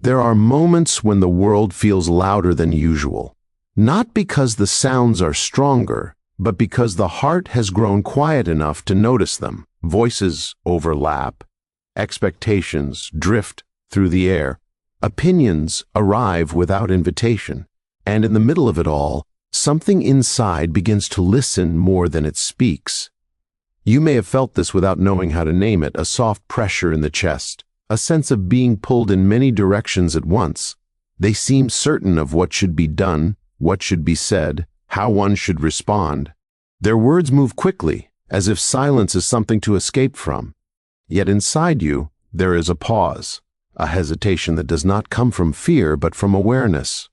There are moments when the world feels louder than usual, not because the sounds are stronger, but because the heart has grown quiet enough to notice them. Voices overlap, expectations drift through the air, opinions arrive without invitation, and in the middle of it all, something inside begins to listen more than it speaks. You may have felt this without knowing how to name it, a soft pressure in the chest, a sense of being pulled in many directions at once. They seem certain of what should be done, what should be said, how one should respond. Their words move quickly, as if silence is something to escape from. Yet inside you, there is a pause, a hesitation that does not come from fear but from awareness.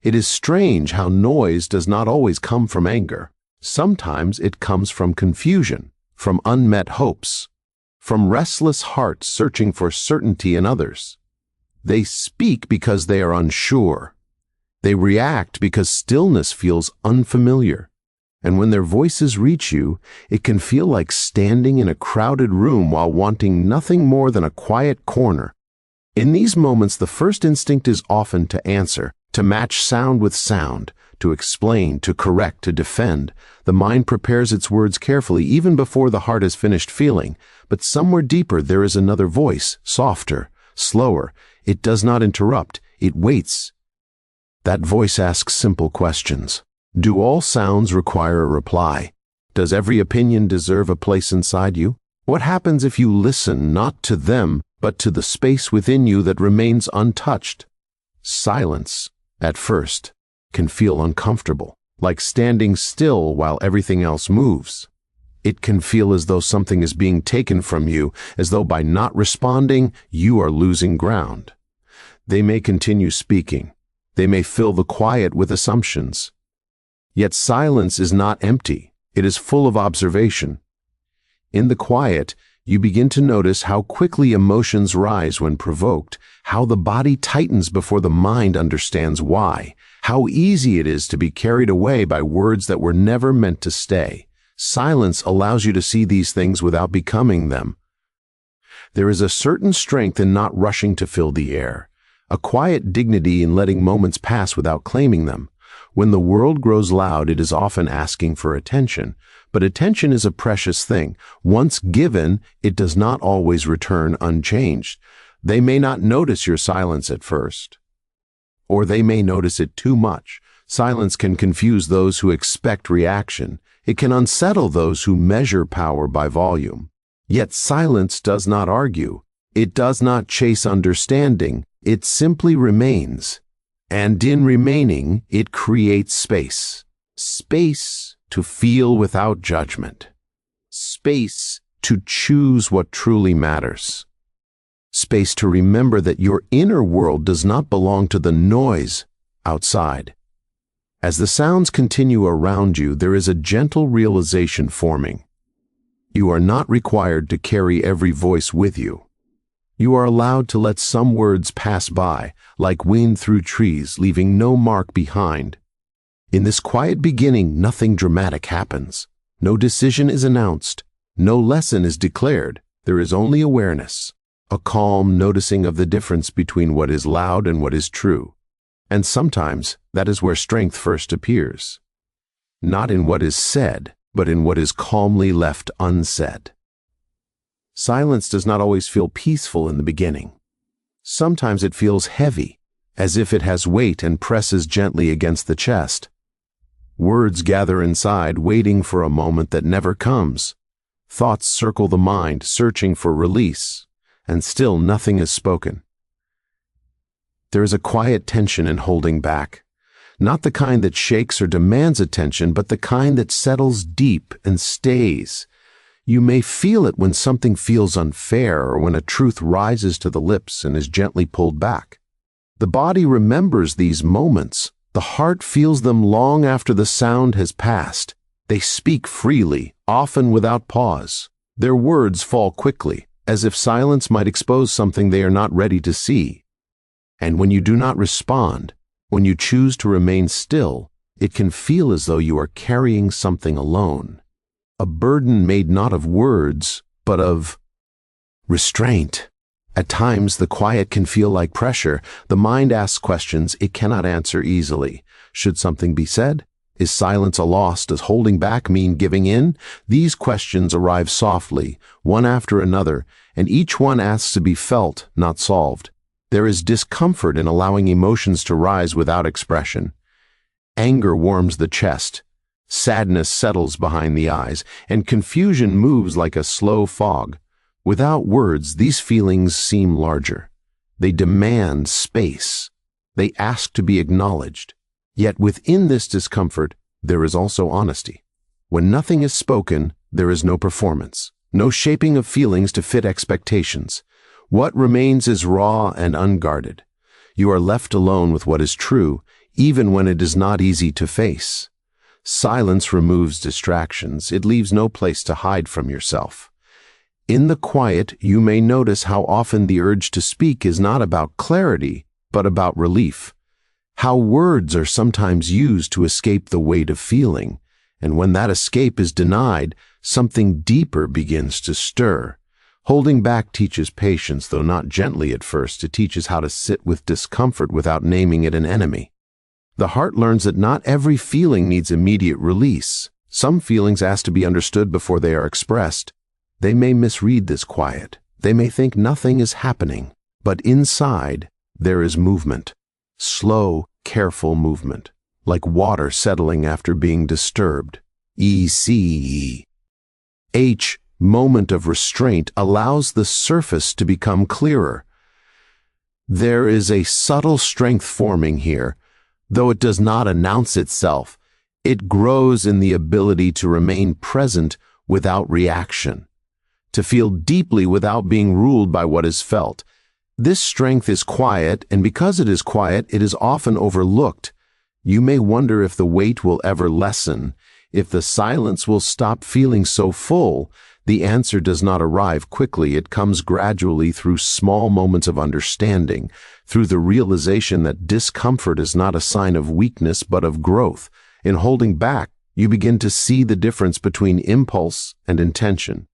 It is strange how noise does not always come from anger. Sometimes it comes from confusion, from unmet hopes, from restless hearts searching for certainty in others. They speak because they are unsure. They react because stillness feels unfamiliar. And when their voices reach you, it can feel like standing in a crowded room while wanting nothing more than a quiet corner. In these moments, the first instinct is often to answer, to match sound with sound, to explain, to correct, to defend. The mind prepares its words carefully even before the heart has finished feeling. But somewhere deeper there is another voice, softer, slower. It does not interrupt, it waits. That voice asks simple questions. Do all sounds require a reply? Does every opinion deserve a place inside you? What happens if you listen not to them, but to the space within you that remains untouched? Silence, at first, can feel uncomfortable, like standing still while everything else moves. It can feel as though something is being taken from you, as though by not responding, you are losing ground. They may continue speaking. They may fill the quiet with assumptions. Yet silence is not empty. It is full of observation. In the quiet, you begin to notice how quickly emotions rise when provoked, how the body tightens before the mind understands why, how easy it is to be carried away by words that were never meant to stay. Silence allows you to see these things without becoming them. There is a certain strength in not rushing to fill the air, a quiet dignity in letting moments pass without claiming them. When the world grows loud, it is often asking for attention, but attention is a precious thing. Once given, it does not always return unchanged. They may not notice your silence at first, or they may notice it too much. Silence can confuse those who expect reaction. It can unsettle those who measure power by volume. Yet silence does not argue. It does not chase understanding. It simply remains. And in remaining, it creates space. Space to feel without judgment. Space to choose what truly matters. Space to remember that your inner world does not belong to the noise outside. As the sounds continue around you, there is a gentle realization forming. You are not required to carry every voice with you. You are allowed to let some words pass by, like wind through trees, leaving no mark behind. In this quiet beginning, nothing dramatic happens. No decision is announced. No lesson is declared. There is only awareness, a calm noticing of the difference between what is loud and what is true. And sometimes that is where strength first appears. Not in what is said, but in what is calmly left unsaid. Silence does not always feel peaceful in the beginning. Sometimes it feels heavy, as if it has weight and presses gently against the chest. Words gather inside, waiting for a moment that never comes. Thoughts circle the mind, searching for release, and still nothing is spoken. There is a quiet tension in holding back, not the kind that shakes or demands attention, but the kind that settles deep and stays. You may feel it when something feels unfair or when a truth rises to the lips and is gently pulled back. The body remembers these moments. The heart feels them long after the sound has passed. They speak freely, often without pause. Their words fall quickly, as if silence might expose something they are not ready to see. And when you do not respond, when you choose to remain still, it can feel as though you are carrying something alone. A burden made not of words, but of restraint. At times, the quiet can feel like pressure. The mind asks questions it cannot answer easily. Should something be said? Is silence a loss? Does holding back mean giving in? These questions arrive softly, one after another, and each one asks to be felt, not solved. There is discomfort in allowing emotions to rise without expression. Anger warms the chest, sadness settles behind the eyes, and confusion moves like a slow fog. Without words, these feelings seem larger. They demand space. They ask to be acknowledged. Yet within this discomfort, there is also honesty. When nothing is spoken, there is no performance, no shaping of feelings to fit expectations. What remains is raw and unguarded. You are left alone with what is true, even when it is not easy to face. Silence removes distractions. It leaves no place to hide from yourself. In the quiet, you may notice how often the urge to speak is not about clarity, but about relief. How words are sometimes used to escape the weight of feeling, and when that escape is denied, something deeper begins to stir. Holding back teaches patience, though not gently at first. It teaches how to sit with discomfort without naming it an enemy. The heart learns that not every feeling needs immediate release. Some feelings ask to be understood before they are expressed. They may misread this quiet. They may think nothing is happening, but inside there is movement. Slow, careful movement, like water settling after being disturbed. ECE. H. Moment of restraint allows the surface to become clearer. There is a subtle strength forming here, though it does not announce itself. It grows in the ability to remain present without reaction, to feel deeply without being ruled by what is felt. This strength is quiet, and because it is quiet, it is often overlooked. You may wonder if the weight will ever lessen, if the silence will stop feeling so full. The answer does not arrive quickly. It comes gradually through small moments of understanding, through the realization that discomfort is not a sign of weakness but of growth. In holding back, you begin to see the difference between impulse and intention.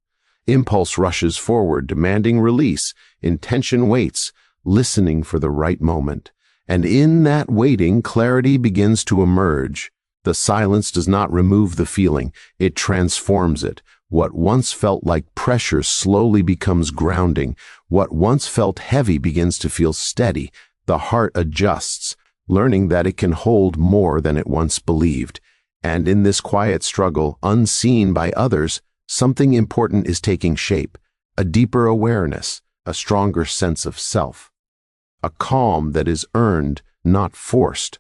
Impulse rushes forward, demanding release. Intention waits, listening for the right moment. And in that waiting, clarity begins to emerge. The silence does not remove the feeling, it transforms it. What once felt like pressure slowly becomes grounding. What once felt heavy begins to feel steady. The heart adjusts, learning that it can hold more than it once believed. And in this quiet struggle, unseen by others, something important is taking shape. A deeper awareness, a stronger sense of self. A calm that is earned, not forced.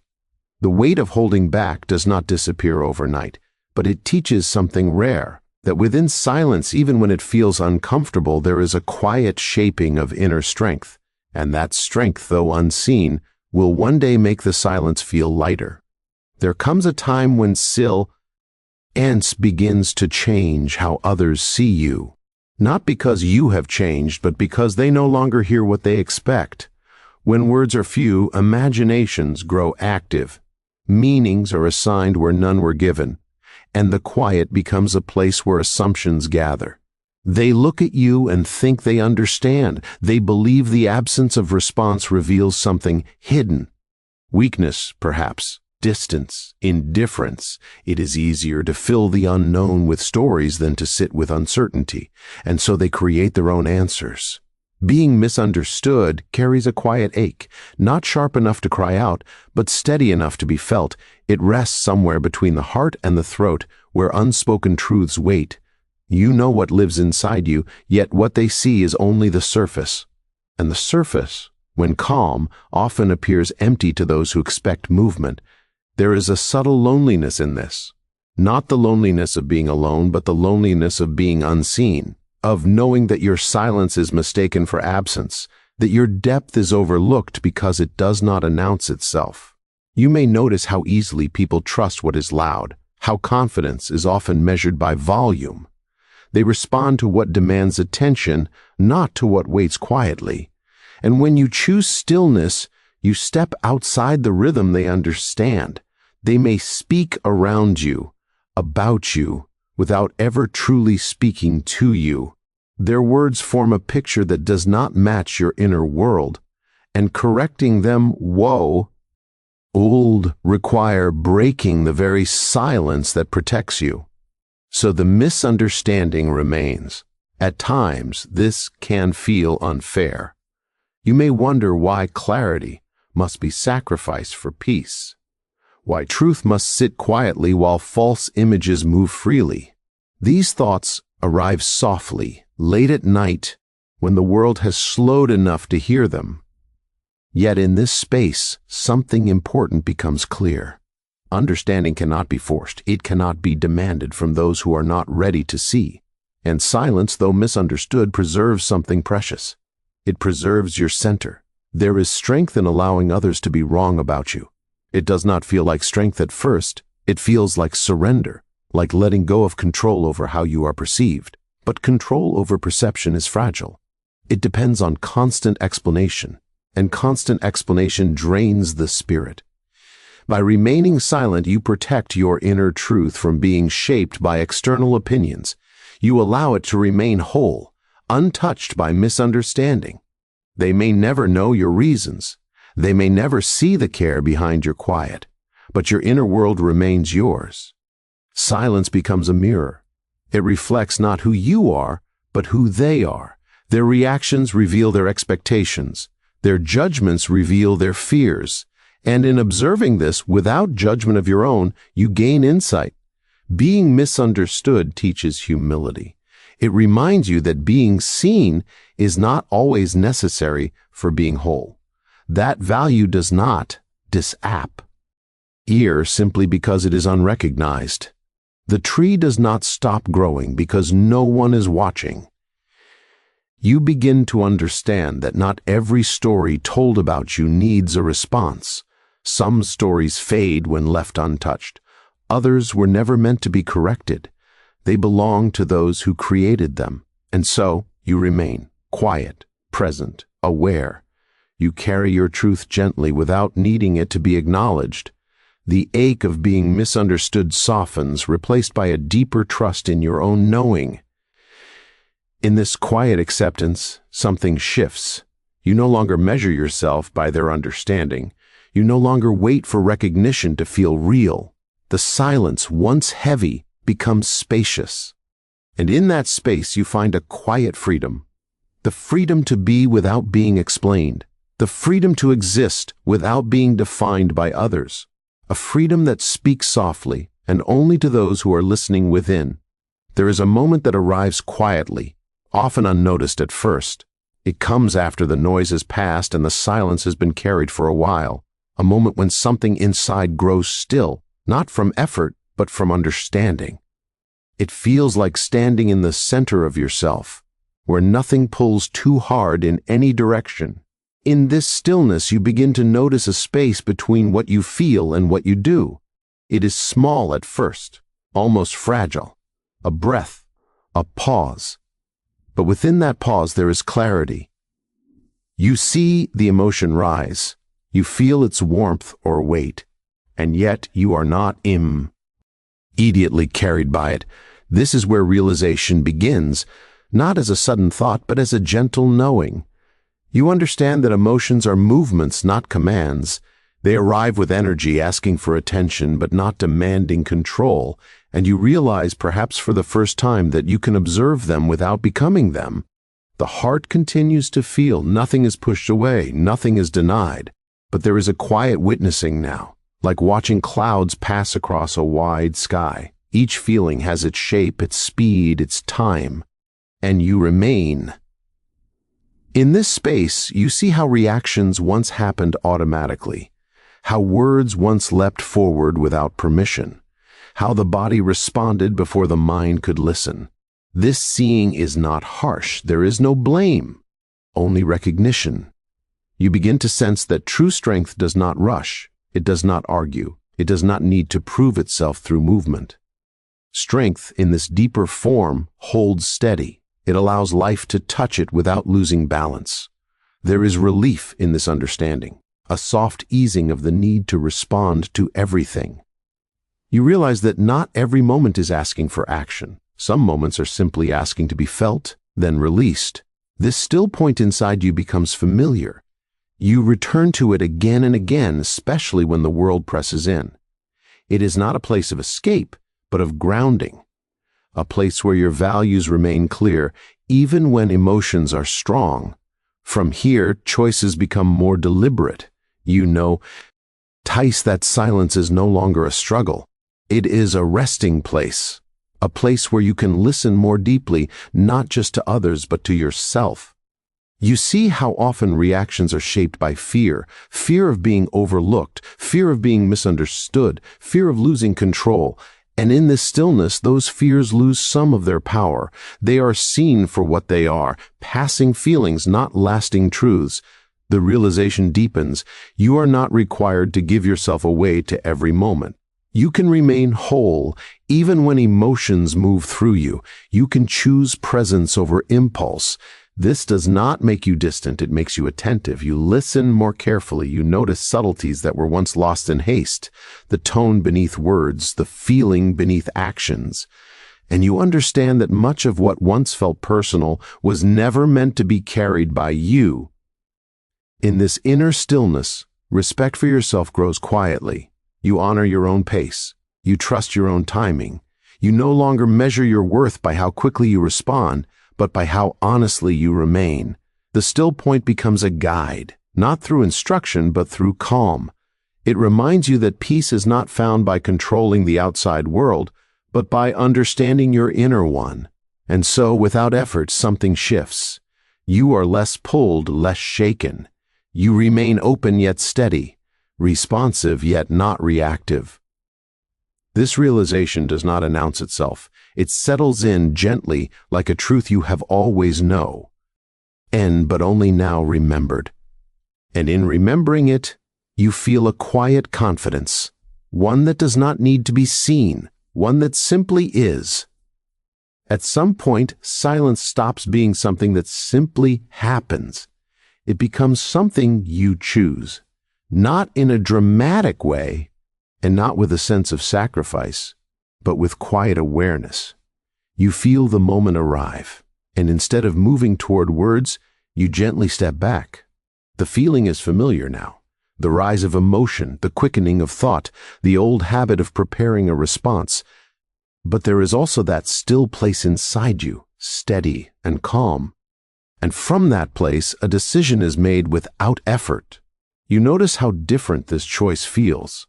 The weight of holding back does not disappear overnight, but it teaches something rare. That within silence, even when it feels uncomfortable, there is a quiet shaping of inner strength, and that strength, though unseen, will one day make the silence feel lighter. There comes a time when silence begins to change how others see you, not because you have changed, but because they no longer hear what they expect. When words are few, imaginations grow active. Meanings are assigned where none were given. And the quiet becomes a place where assumptions gather. They look at you and think they understand. They believe the absence of response reveals something hidden. Weakness, perhaps. Distance. Indifference. It is easier to fill the unknown with stories than to sit with uncertainty, and so they create their own answers. Being misunderstood carries a quiet ache, not sharp enough to cry out, but steady enough to be felt. It rests somewhere between the heart and the throat, where unspoken truths wait. You know what lives inside you, yet what they see is only the surface. And the surface, when calm, often appears empty to those who expect movement. There is a subtle loneliness in this. Not the loneliness of being alone, but the loneliness of being unseen. Of knowing that your silence is mistaken for absence, that your depth is overlooked because it does not announce itself. You may notice how easily people trust what is loud, how confidence is often measured by volume. They respond to what demands attention, not to what waits quietly. And when you choose stillness, you step outside the rhythm they understand. They may speak around you, about you, without ever truly speaking to you. Their words form a picture that does not match your inner world, and correcting them, old, require breaking the very silence that protects you. So the misunderstanding remains. At times, this can feel unfair. You may wonder why clarity must be sacrificed for peace, why truth must sit quietly while false images move freely. These thoughts arrive softly, late at night, when the world has slowed enough to hear them. Yet in this space, something important becomes clear. Understanding cannot be forced. It cannot be demanded from those who are not ready to see. And silence, though misunderstood, preserves something precious. It preserves your center. There is strength in allowing others to be wrong about you. It does not feel like strength at first. It feels like surrender, like letting go of control over how you are perceived. But control over perception is fragile. It depends on constant explanation, and constant explanation drains the spirit. By remaining silent, you protect your inner truth from being shaped by external opinions. You allow it to remain whole, untouched by misunderstanding. They may never know your reasons. They may never see the care behind your quiet, but your inner world remains yours. Silence becomes a mirror. It reflects not who you are, but who they are. Their reactions reveal their expectations. Their judgments reveal their fears. And in observing this without judgment of your own, you gain insight. Being misunderstood teaches humility. It reminds you that being seen is not always necessary for being whole. That value does not disap simply because it is unrecognized. The tree does not stop growing because no one is watching. You begin to understand that not every story told about you needs a response. Some stories fade when left untouched. Others were never meant to be corrected. They belong to those who created them. And so you remain quiet, present, aware. You carry your truth gently without needing it to be acknowledged. The ache of being misunderstood softens, replaced by a deeper trust in your own knowing. In this quiet acceptance, something shifts. You no longer measure yourself by their understanding. You no longer wait for recognition to feel real. The silence, once heavy, becomes spacious. And in that space you find a quiet freedom. The freedom to be without being explained. The freedom to exist without being defined by others. A freedom that speaks softly and only to those who are listening within. There is a moment that arrives quietly, often unnoticed at first. It comes after the noise has passed and the silence has been carried for a while. A moment when something inside grows still, not from effort, but from understanding. It feels like standing in the center of yourself, where nothing pulls too hard in any direction. In this stillness, you begin to notice a space between what you feel and what you do. It is small at first, almost fragile. A breath, a pause. But within that pause, there is clarity. You see the emotion rise. You feel its warmth or weight, and yet you are not immediately carried by it. This is where realization begins, not as a sudden thought, but as a gentle knowing. You understand that emotions are movements, not commands. They arrive with energy, asking for attention, but not demanding control, and you realize, perhaps for the first time, that you can observe them without becoming them. The heart continues to feel. Nothing is pushed away, nothing is denied. But there is a quiet witnessing now, like watching clouds pass across a wide sky. Each feeling has its shape, its speed, its time, and you remain. In this space, you see how reactions once happened automatically, how words once leapt forward without permission, how the body responded before the mind could listen. This seeing is not harsh. There is no blame, only recognition. You begin to sense that true strength does not rush, it does not argue, it does not need to prove itself through movement. Strength, in this deeper form, holds steady. It allows life to touch it without losing balance. There is relief in this understanding, a soft easing of the need to respond to everything. You realize that not every moment is asking for action. Some moments are simply asking to be felt, then released. This still point inside you becomes familiar. You return to it again and again, especially when the world presses in. It is not a place of escape, but of grounding. A place where your values remain clear, even when emotions are strong. From here, choices become more deliberate. You know, that silence is no longer a struggle. It is a resting place. A place where you can listen more deeply, not just to others, but to yourself. You see how often reactions are shaped by fear of being overlooked, fear of being misunderstood, fear of losing control. And in this stillness, those fears lose some of their power. They are seen for what they are, passing feelings, not lasting truths. The realization deepens. You are not required to give yourself away to every moment. You can remain whole, even when emotions move through you. You can choose presence over impulse. This does not make you distant, it makes you attentive. You listen more carefully. You notice subtleties that were once lost in haste, the tone beneath words, the feeling beneath actions. And you understand that much of what once felt personal was never meant to be carried by you. In this inner stillness, respect for yourself grows quietly. You honor your own pace. You trust your own timing. You no longer measure your worth by how quickly you respond, but by how honestly you remain. The still point becomes a guide, not through instruction, but through calm. It reminds you that peace is not found by controlling the outside world, but by understanding your inner one. And so, without effort, something shifts. You are less pulled, less shaken. You remain open yet steady, responsive yet not reactive. This realization does not announce itself. It settles in gently like a truth you have always known, but only now remembered. And in remembering it, you feel a quiet confidence, one that does not need to be seen, one that simply is. At some point, silence stops being something that simply happens. It becomes something you choose, not in a dramatic way, and not with a sense of sacrifice, but with quiet awareness. You feel the moment arrive, and instead of moving toward words, you gently step back. The feeling is familiar now. The rise of emotion, the quickening of thought, the old habit of preparing a response. But there is also that still place inside you, steady and calm. And from that place, a decision is made without effort. You notice how different this choice feels.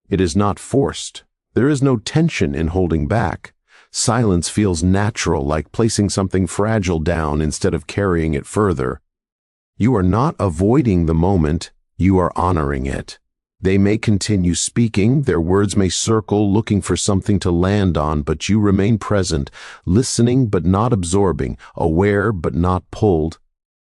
It is not forced. There is no tension in holding back. Silence feels natural, like placing something fragile down instead of carrying it further. You are not avoiding the moment, you are honoring it. They may continue speaking, their words may circle, looking for something to land on, but you remain present, listening but not absorbing, aware but not pulled.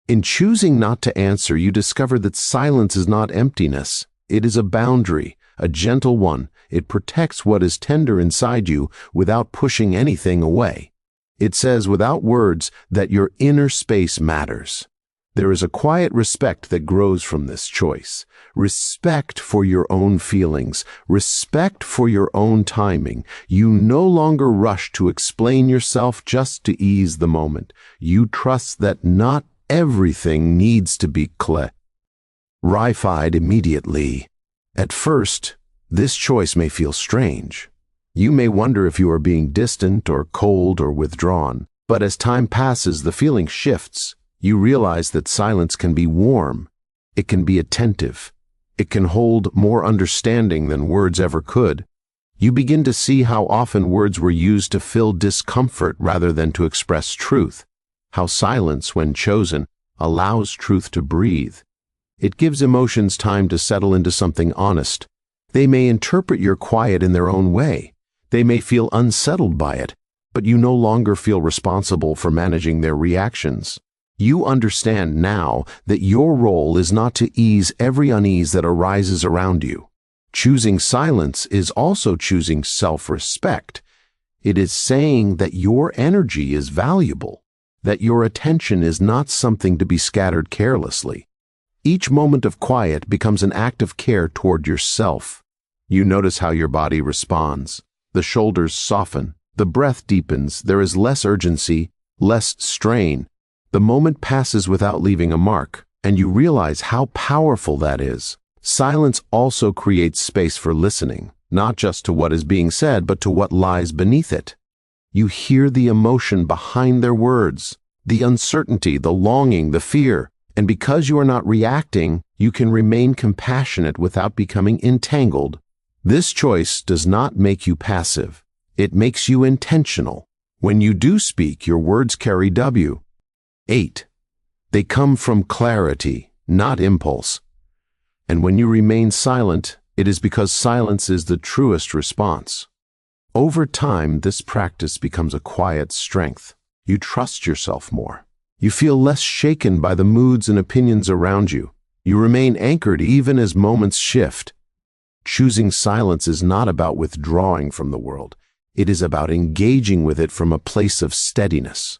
In choosing not to answer, you discover that silence is not emptiness. It is a boundary, a gentle one. It protects what is tender inside you without pushing anything away. It says without words that your inner space matters. There is a quiet respect that grows from this choice. Respect for your own feelings, respect for your own timing. You no longer rush to explain yourself just to ease the moment. You trust that not everything needs to be clarified immediately. At first, this choice may feel strange. You may wonder if you are being distant or cold or withdrawn. But as time passes, the feeling shifts. You realize that silence can be warm. It can be attentive. It can hold more understanding than words ever could. You begin to see how often words were used to fill discomfort rather than to express truth. How silence, when chosen, allows truth to breathe. It gives emotions time to settle into something honest. They may interpret your quiet in their own way. They may feel unsettled by it, but you no longer feel responsible for managing their reactions. You understand now that your role is not to ease every unease that arises around you. Choosing silence is also choosing self-respect. It is saying that your energy is valuable, that your attention is not something to be scattered carelessly. Each moment of quiet becomes an act of care toward yourself. You notice how your body responds. The shoulders soften, the breath deepens, there is less urgency, less strain. The moment passes without leaving a mark, and you realize how powerful that is. Silence also creates space for listening, not just to what is being said, but to what lies beneath it. You hear the emotion behind their words, the uncertainty, the longing, the fear, and because you are not reacting, you can remain compassionate without becoming entangled. This choice does not make you passive. It makes you intentional. When you do speak, your words carry W. 8. They come from clarity, not impulse. And when you remain silent, it is because silence is the truest response. Over time, this practice becomes a quiet strength. You trust yourself more. You feel less shaken by the moods and opinions around you. You remain anchored even as moments shift. Choosing silence is not about withdrawing from the world. It is about engaging with it from a place of steadiness.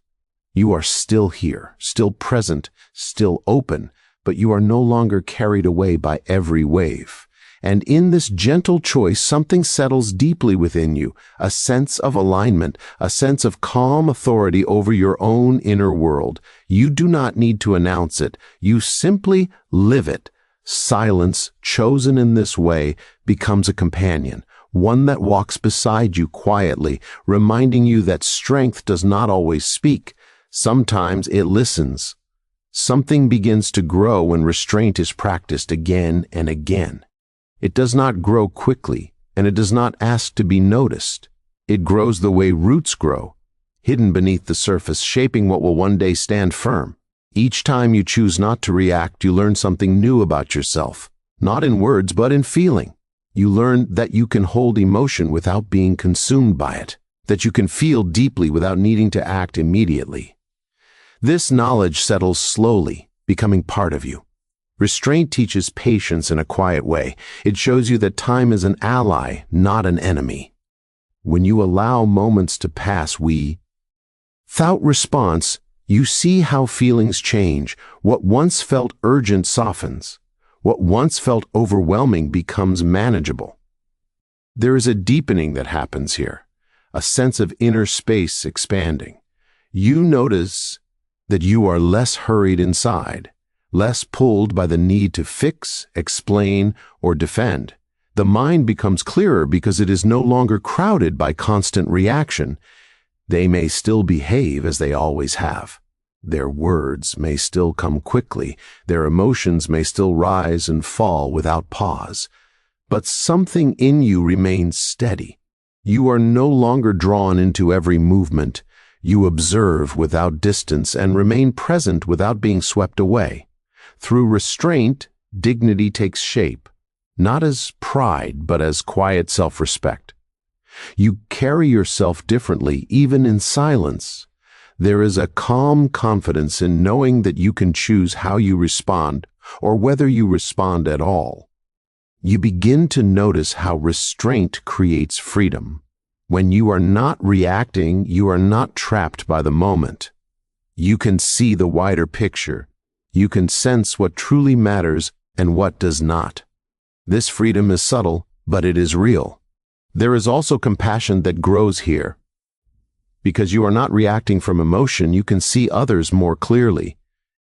You are still here, still present, still open, but you are no longer carried away by every wave. And in this gentle choice, something settles deeply within you, a sense of alignment, a sense of calm authority over your own inner world. You do not need to announce it. You simply live it. Silence, chosen in this way, becomes a companion, one that walks beside you quietly, reminding you that strength does not always speak. Sometimes it listens. Something begins to grow when restraint is practiced again and again. It does not grow quickly, and it does not ask to be noticed. It grows the way roots grow, hidden beneath the surface, shaping what will one day stand firm. Each time you choose not to react, you learn something new about yourself, not in words, but in feeling. You learn that you can hold emotion without being consumed by it, that you can feel deeply without needing to act immediately. This knowledge settles slowly, becoming part of you. Restraint teaches patience in a quiet way. It shows you that time is an ally, not an enemy. When you allow moments to pass, without response, you see how feelings change. What once felt urgent softens. What once felt overwhelming becomes manageable. There is a deepening that happens here, a sense of inner space expanding. You notice that you are less hurried inside, less pulled by the need to fix, explain, or defend. The mind becomes clearer because it is no longer crowded by constant reaction. They may still behave as they always have. Their words may still come quickly. Their emotions may still rise and fall without pause. But something in you remains steady. You are no longer drawn into every movement. You observe without distance and remain present without being swept away. Through restraint, dignity takes shape, not as pride, but as quiet self-respect. You carry yourself differently, even in silence. There is a calm confidence in knowing that you can choose how you respond, or whether you respond at all. You begin to notice how restraint creates freedom. When you are not reacting, you are not trapped by the moment. You can see the wider picture. You can sense what truly matters and what does not. This freedom is subtle, but it is real. There is also compassion that grows here. Because you are not reacting from emotion, you can see others more clearly.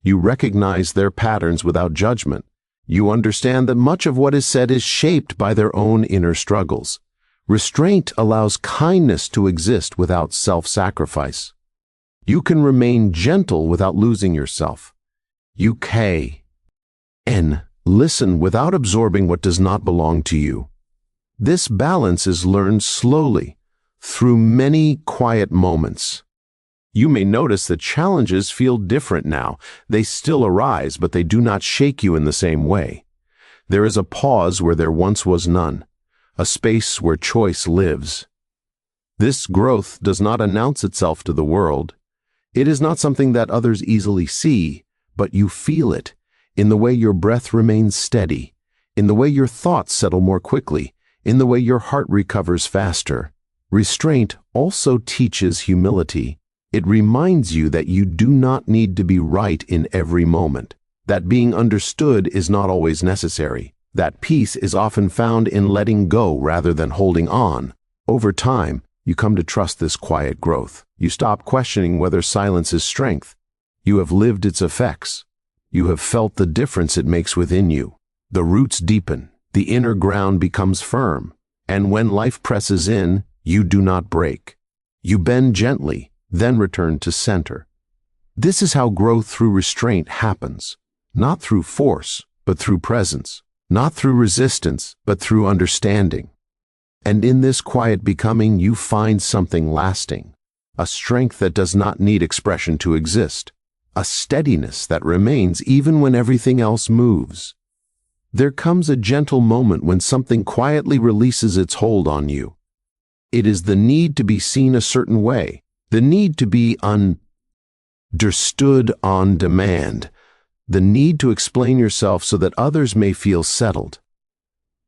You recognize their patterns without judgment. You understand that much of what is said is shaped by their own inner struggles. Restraint allows kindness to exist without self-sacrifice. You can remain gentle without losing yourself. You can listen without absorbing what does not belong to you. This balance is learned slowly, through many quiet moments. You may notice that challenges feel different now. They still arise, but they do not shake you in the same way. There is a pause where there once was none, a space where choice lives. This growth does not announce itself to the world. It is not something that others easily see, but you feel it, in the way your breath remains steady, in the way your thoughts settle more quickly, in the way your heart recovers faster. Restraint also teaches humility. It reminds you that you do not need to be right in every moment, that being understood is not always necessary, that peace is often found in letting go rather than holding on. Over time, You come to trust this quiet growth. You stop questioning whether silence is strength. You have lived its effects. You have felt the difference it makes within you. The roots deepen. The inner ground becomes firm. And when life presses in, you do not break. You bend gently, then return to center. This is how growth through restraint happens. Not through force, but through presence. Not through resistance, but through understanding. And in this quiet becoming, you find something lasting. A strength that does not need expression to exist. A steadiness that remains even when everything else moves. There comes a gentle moment when something quietly releases its hold on you. It is the need to be seen a certain way, the need to be understood on demand, the need to explain yourself so that others may feel settled.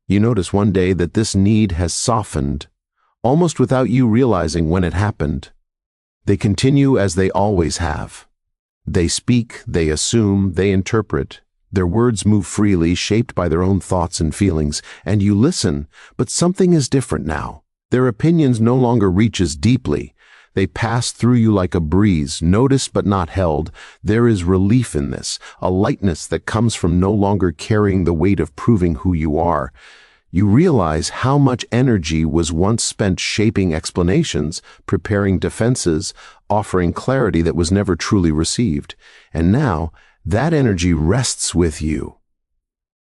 You notice one day that this need has softened, almost without you realizing when it happened. They continue as they always have. They speak, they assume, they interpret. Their words move freely, shaped by their own thoughts and feelings, and you listen, but something is different now. Their opinions no longer reach as deeply. They pass through you like a breeze, noticed but not held. There is relief in this, a lightness that comes from no longer carrying the weight of proving who you are. You realize how much energy was once spent shaping explanations, preparing defenses, offering clarity that was never truly received. And now, that energy rests with you.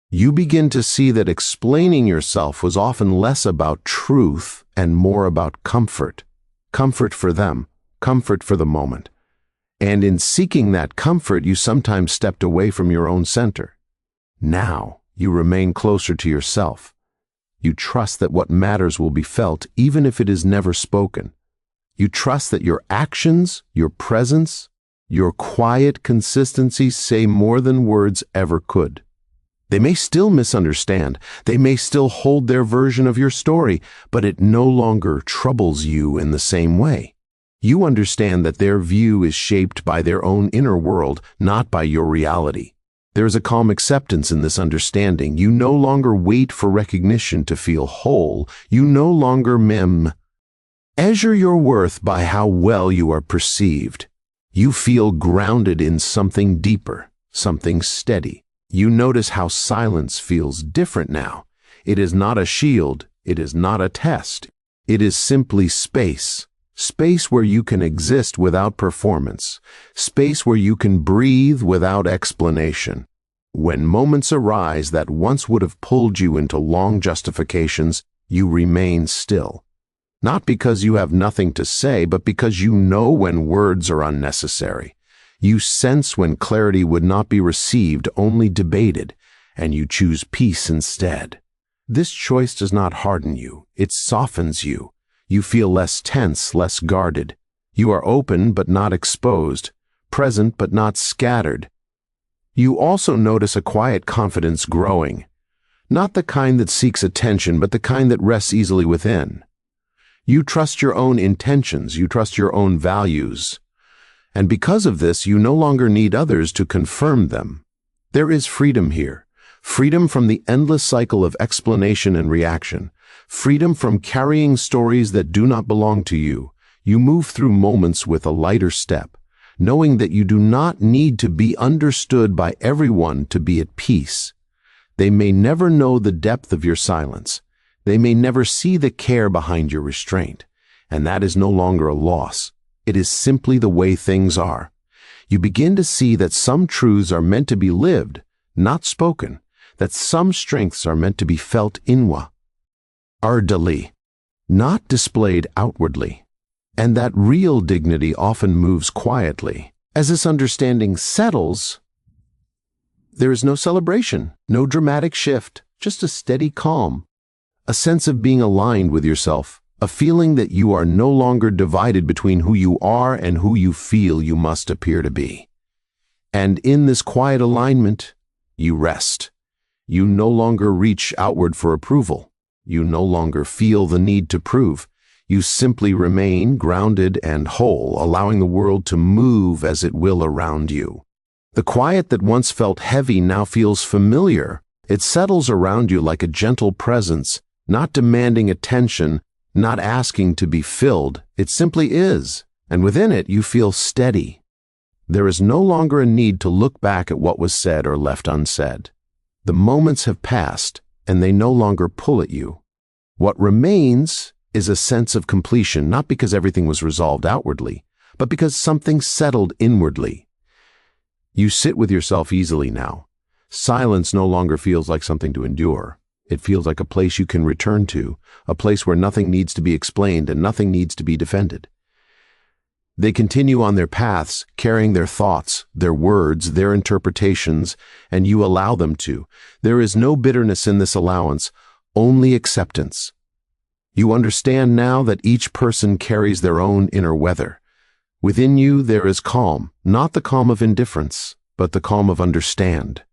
You begin to see that explaining yourself was often less about truth and more about comfort. Comfort for them, comfort for the moment. And in seeking that comfort, you sometimes stepped away from your own center. Now, you remain closer to yourself. You trust that what matters will be felt even if it is never spoken. You trust that your actions, your presence, your quiet consistency say more than words ever could. They may still misunderstand, they may still hold their version of your story, but it no longer troubles you in the same way. You understand that their view is shaped by their own inner world, not by your reality. There is a calm acceptance in this understanding. You no longer wait for recognition to feel whole. You no longer measure your worth by how well you are perceived. You feel grounded in something deeper, something steady. You notice how silence feels different now. It is not a shield. It is not a test. It is simply space. Space where you can exist without performance. Space where you can breathe without explanation. When moments arise that once would have pulled you into long justifications, you remain still. Not because you have nothing to say, but because you know when words are unnecessary. You sense when clarity would not be received, only debated, and you choose peace instead. This choice does not harden you, it softens you. You feel less tense, less guarded. You are open but not exposed, present but not scattered. You also notice a quiet confidence growing. Not the kind that seeks attention, but the kind that rests easily within. You trust your own intentions, you trust your own values. And because of this, you no longer need others to confirm them. There is freedom here. Freedom from the endless cycle of explanation and reaction. Freedom from carrying stories that do not belong to you. You move through moments with a lighter step, knowing that you do not need to be understood by everyone to be at peace. They may never know the depth of your silence. They may never see the care behind your restraint. And that is no longer a loss. It is simply the way things are. You begin to see that some truths are meant to be lived, not spoken, that some strengths are meant to be felt inwardly, not displayed outwardly, and that real dignity often moves quietly. As this understanding settles, there is no celebration, no dramatic shift, just a steady calm, a sense of being aligned with yourself, a feeling that you are no longer divided between who you are and who you feel you must appear to be. And in this quiet alignment, you rest. You no longer reach outward for approval. You no longer feel the need to prove. You simply remain grounded and whole, allowing the world to move as it will around you. The quiet that once felt heavy now feels familiar. It settles around you like a gentle presence, not demanding attention, not asking to be filled. It simply is, and within it you feel steady. There is no longer a need to look back at what was said or left unsaid. The moments have passed, and they no longer pull at you. What remains is a sense of completion, not because everything was resolved outwardly, but because something settled inwardly. You sit with yourself easily now. Silence no longer feels like something to endure. It feels like a place you can return to, a place where nothing needs to be explained and nothing needs to be defended. They continue on their paths, carrying their thoughts, their words, their interpretations, and you allow them to. There is no bitterness in this allowance, only acceptance. You understand now that each person carries their own inner weather. Within you there is calm, not the calm of indifference, but the calm of understand.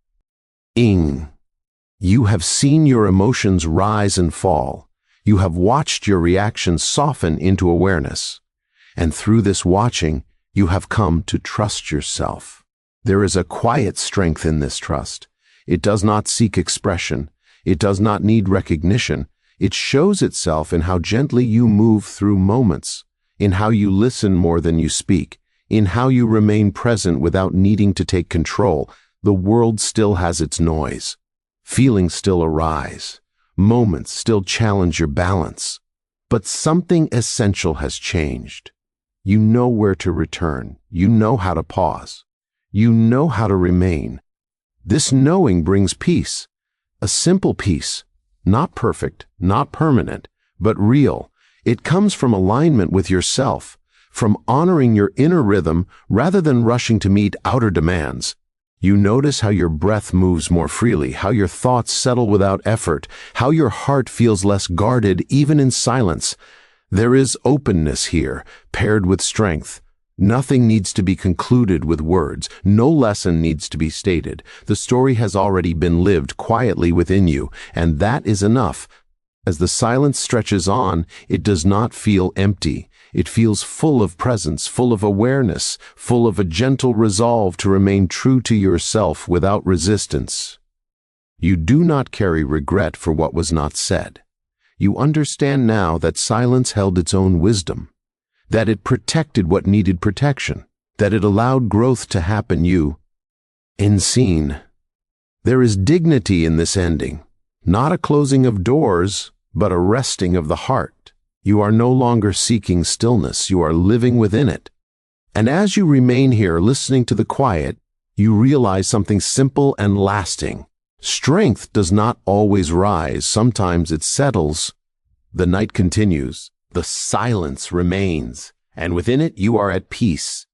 You have seen your emotions rise and fall. You have watched your reactions soften into awareness. And through this watching, you have come to trust yourself. There is a quiet strength in this trust. It does not seek expression. It does not need recognition. It shows itself in how gently you move through moments, in how you listen more than you speak, in how you remain present without needing to take control. The world still has its noise. Feelings still arise. Moments still challenge your balance. But something essential has changed. You know where to return. You know how to pause. You know how to remain. This knowing brings peace. A simple peace. Not perfect, not permanent, but real. It comes from alignment with yourself, from honoring your inner rhythm rather than rushing to meet outer demands. You notice how your breath moves more freely, how your thoughts settle without effort, how your heart feels less guarded even in silence. There is openness here, paired with strength. Nothing needs to be concluded with words. No lesson needs to be stated. The story has already been lived quietly within you, and that is enough. As the silence stretches on, it does not feel empty. It feels full of presence, full of awareness, full of a gentle resolve to remain true to yourself without resistance. You do not carry regret for what was not said. You understand now that silence held its own wisdom, that it protected what needed protection, that it allowed growth to happen. Unseen. There is dignity in this ending, not a closing of doors, but a resting of the heart. You are no longer seeking stillness, you are living within it. And as you remain here listening to the quiet, you realize something simple and lasting. Strength does not always rise, sometimes it settles. The night continues, the silence remains, and within it you are at peace.